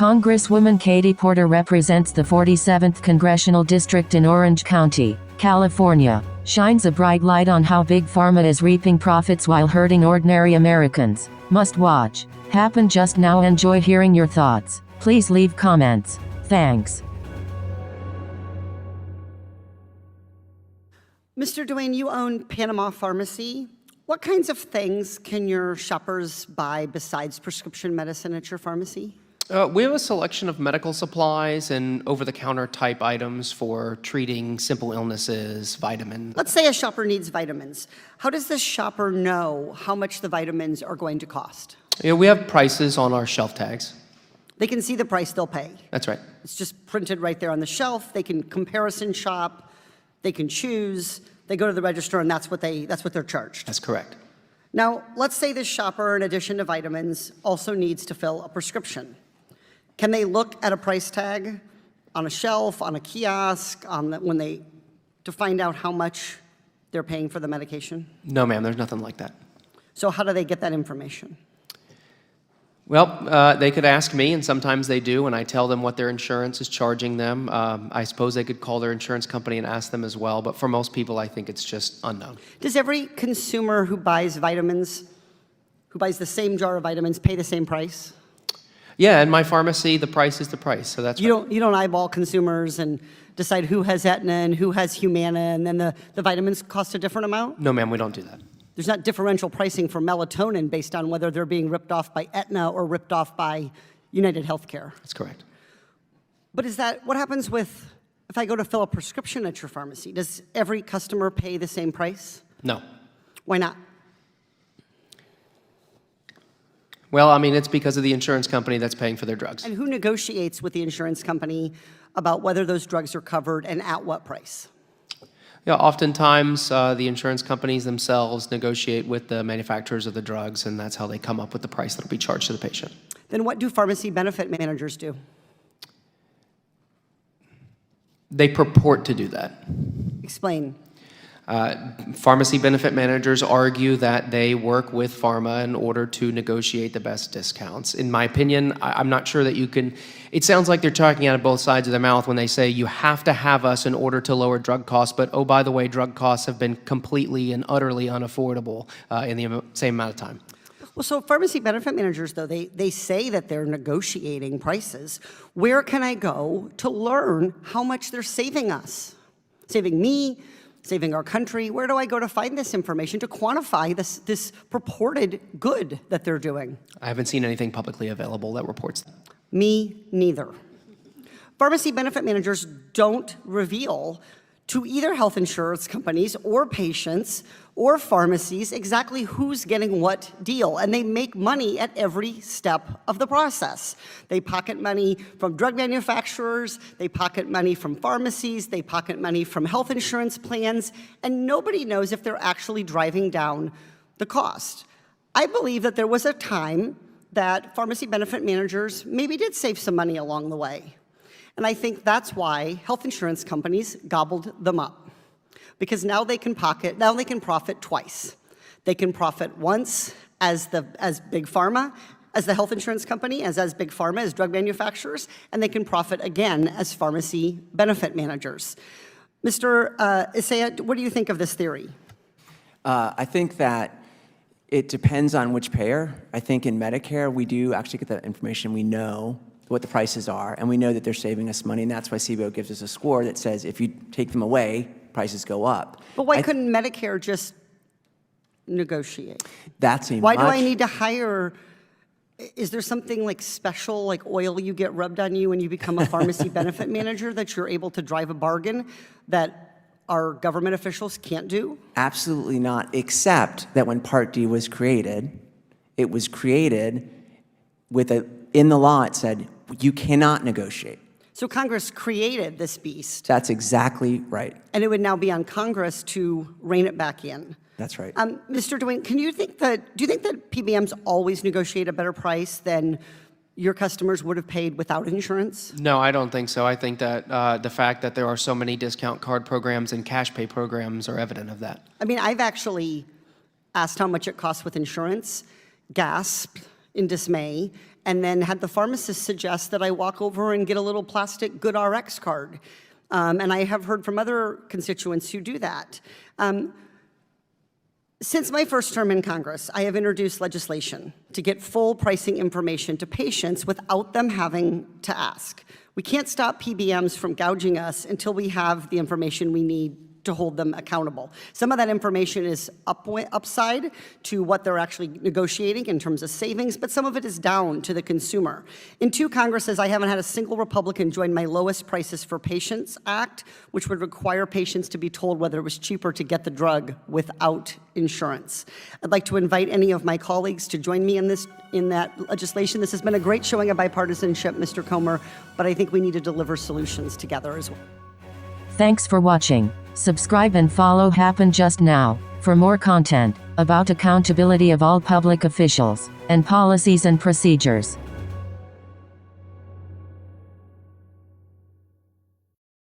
Congresswoman Katie Porter represents the 47th Congressional District in Orange County, California, shines a bright light on how Big Pharma is reaping profits while hurting ordinary Americans. Must watch. Happen Just Now. Enjoy hearing your thoughts. Please leave comments. Thanks. Mr. Duane, you own Panama Pharmacy. What kinds of things can your shoppers buy besides prescription medicine at your pharmacy? We have a selection of medical supplies and over-the-counter type items for treating simple illnesses, vitamins. Let's say a shopper needs vitamins. How does this shopper know how much the vitamins are going to cost? We have prices on our shelf tags. They can see the price they'll pay. That's right. It's just printed right there on the shelf. They can comparison shop. They can choose. They go to the register, and that's what they're charged. That's correct. Now, let's say this shopper, in addition to vitamins, also needs to fill a prescription. Can they look at a price tag on a shelf, on a kiosk, to find out how much they're paying for the medication? No, ma'am, there's nothing like that. So how do they get that information? Well, they could ask me, and sometimes they do, and I tell them what their insurance is charging them. I suppose they could call their insurance company and ask them as well, but for most people, I think it's just unknown. Does every consumer who buys vitamins, who buys the same jar of vitamins, pay the same price? Yeah, in my pharmacy, the price is the price, so that's You don't eyeball consumers and decide who has Aetna and who has Humana, and then the vitamins cost a different amount? No, ma'am, we don't do that. There's not differential pricing for melatonin based on whether they're being ripped off by Aetna or ripped off by United Healthcare. That's correct. But what happens if I go to fill a prescription at your pharmacy? Does every customer pay the same price? No. Why not? Well, I mean, it's because of the insurance company that's paying for their drugs. And who negotiates with the insurance company about whether those drugs are covered and at what price? Yeah, oftentimes the insurance companies themselves negotiate with the manufacturers of the drugs, and that's how they come up with the price that will be charged to the patient. Then what do pharmacy benefit managers do? They purport to do that. Explain. Pharmacy benefit managers argue that they work with pharma in order to negotiate the best discounts. In my opinion, I'm not sure that you can. It sounds like they're talking out of both sides of their mouth when they say you have to have us in order to lower drug costs, but oh, by the way, drug costs have been completely and utterly unaffordable in the same amount of time. Well, so pharmacy benefit managers, though, they say that they're negotiating prices. Where can I go to learn how much they're saving us? Saving me? Saving our country? Where do I go to find this information to quantify this purported good that they're doing? I haven't seen anything publicly available that reports that. Me neither. Pharmacy benefit managers don't reveal to either health insurance companies or patients or pharmacies exactly who's getting what deal, and they make money at every step of the process. They pocket money from drug manufacturers, they pocket money from pharmacies, they pocket money from health insurance plans, and nobody knows if they're actually driving down the cost. I believe that there was a time that pharmacy benefit managers maybe did save some money along the way. And I think that's why health insurance companies gobbled them up. Because now they can profit twice. They can profit once as Big Pharma, as the health insurance company, as Big Pharma, as drug manufacturers, and they can profit again as pharmacy benefit managers. Mr. Isaiah, what do you think of this theory? I think that it depends on which payer. I think in Medicare, we do actually get that information. We know what the prices are, and we know that they're saving us money, and that's why CBO gives us a score that says if you take them away, prices go up. But why couldn't Medicare just negotiate? Why do I need to hire? Is there something like special, like oil you get rubbed on you when you become a pharmacy benefit manager that you're able to drive a bargain that our government officials can't do? Absolutely not, except that when Part D was created, it was created in the law it said you cannot negotiate. So Congress created this beast. That's exactly right. And it would now be on Congress to rein it back in. That's right. Mr. Duane, do you think that PBMs always negotiate a better price than your customers would have paid without insurance? No, I don't think so. I think that the fact that there are so many discount card programs and cash pay programs are evident of that. I mean, I've actually asked how much it costs with insurance, gasped, in dismay, and then had the pharmacist suggest that I walk over and get a little plastic GoodRx card. And I have heard from other constituents who do that. Since my first term in Congress, I have introduced legislation to get full pricing information to patients without them having to ask. We can't stop PBMs from gouging us until we have the information we need to hold them accountable. Some of that information is upside to what they're actually negotiating in terms of savings, but some of it is down to the consumer. In 2 Congresses, I haven't had a single Republican join my Lowest Prices for Patients Act, which would require patients to be told whether it was cheaper to get the drug without insurance. I'd like to invite any of my colleagues to join me in that legislation. This has been a great showing of bipartisanship, Mr. Comer, but I think we need to deliver solutions together as well. Thanks for watching. Subscribe and follow Happen Just Now for more content about accountability of all public officials and policies and procedures.